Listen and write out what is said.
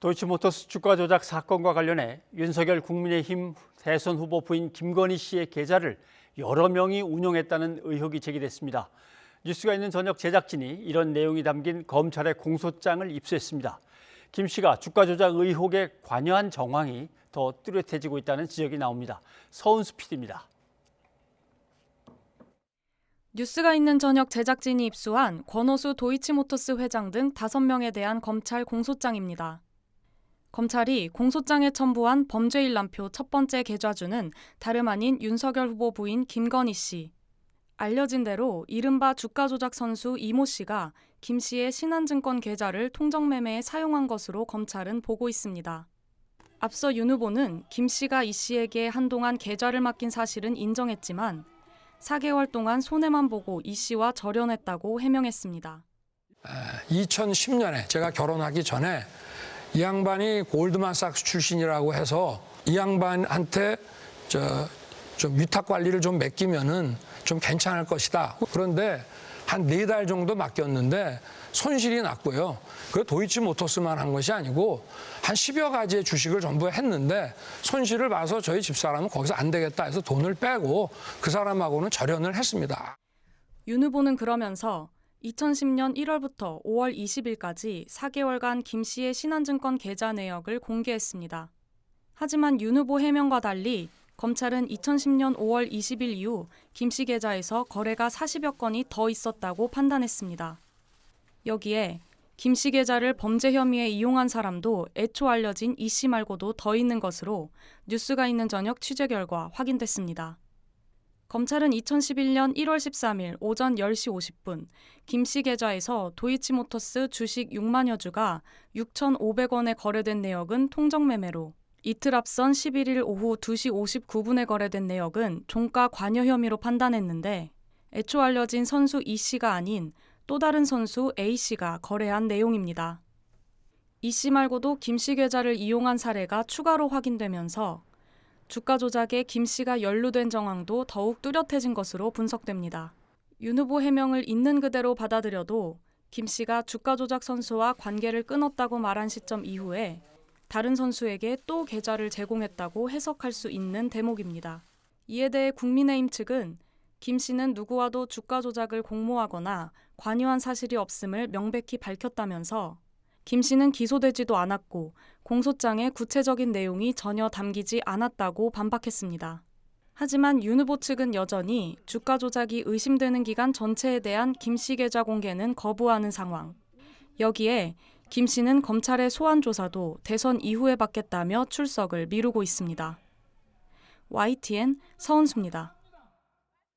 도이치모터스 주가 조작 사건과 관련해 윤석열 국민의힘 대선 후보 부인 김건희 씨의 계좌를 여러 명이 운영했다는 의혹이 제기됐습니다. 뉴스가 있는 저녁 제작진이 이런 내용이 담긴 검찰의 공소장을 입수했습니다. 김 씨가 주가 조작 의혹에 관여한 정황이 더 뚜렷해지고 있다는 지적이 나옵니다. 서은수 PD입니다. 뉴스가 있는 저녁 제작진이 입수한 권오수 도이치모터스 회장 등 5명에 대한 검찰 공소장입니다. 검찰이 공소장에 첨부한 범죄일람표 첫 번째 계좌주는 다름 아닌 윤석열 후보 부인 김건희 씨. 알려진 대로 이른바 주가 조작 선수 이모 씨가 김 씨의 신한증권 계좌를 통정매매에 사용한 것으로 검찰은 보고 있습니다. 앞서 윤 후보는 김 씨가 이 씨에게 한동안 계좌를 맡긴 사실은 인정했지만 4개월 동안 손해만 보고 이 씨와 절연했다고 해명했습니다. 2010년에 제가 결혼하기 전에 이 양반이 골드만삭스 출신이라고 해서 이 양반한테 좀 위탁 관리를 좀 맡기면은 좀 괜찮을 것이다. 그런데 한 4달 정도 맡겼는데 손실이 났고요. 그 도이치모터스만 한 것이 아니고 한 10여 가지의 주식을 전부 했는데 손실을 봐서 저희 집사람은 거기서 안 되겠다 해서 돈을 빼고 그 사람하고는 절연을 했습니다. 윤 후보는 그러면서 2010년 1월부터 5월 20일까지 4개월간 김 씨의 신한증권 계좌 내역을 공개했습니다. 하지만 윤 후보 해명과 달리 검찰은 2010년 5월 20일 이후 김 씨 계좌에서 거래가 40여 건이 더 있었다고 판단했습니다. 여기에 김 씨 계좌를 범죄 혐의에 이용한 사람도 애초 알려진 이 씨 말고도 더 있는 것으로 뉴스가 있는 저녁 취재 결과 확인됐습니다. 검찰은 2011년 1월 13일 오전 10시 50분 김 씨 계좌에서 도이치모터스 주식 6만여 주가 6,500원에 거래된 내역은 통정매매로, 이틀 앞선 11일 오후 2시 59분에 거래된 내역은 종가 관여 혐의로 판단했는데 애초 알려진 선수 이 씨가 아닌 또 다른 선수 A 씨가 거래한 내용입니다. 이 씨 말고도 김 씨 계좌를 이용한 사례가 추가로 확인되면서 주가 조작에 김 씨가 연루된 정황도 더욱 뚜렷해진 것으로 분석됩니다. 윤 후보 해명을 있는 그대로 받아들여도 김 씨가 주가 조작 선수와 관계를 끊었다고 말한 시점 이후에 다른 선수에게 또 계좌를 제공했다고 해석할 수 있는 대목입니다. 이에 대해 국민의힘 측은 김 씨는 누구와도 주가 조작을 공모하거나 관여한 사실이 없음을 명백히 밝혔다면서 김 씨는 기소되지도 않았고 공소장에 구체적인 내용이 전혀 담기지 않았다고 반박했습니다. 하지만 윤 후보 측은 여전히 주가 조작이 의심되는 기간 전체에 대한 김 씨 계좌 공개는 거부하는 상황. 여기에 김 씨는 검찰의 소환 조사도 대선 이후에 받겠다며 출석을 미루고 있습니다. YTN 서은수입니다.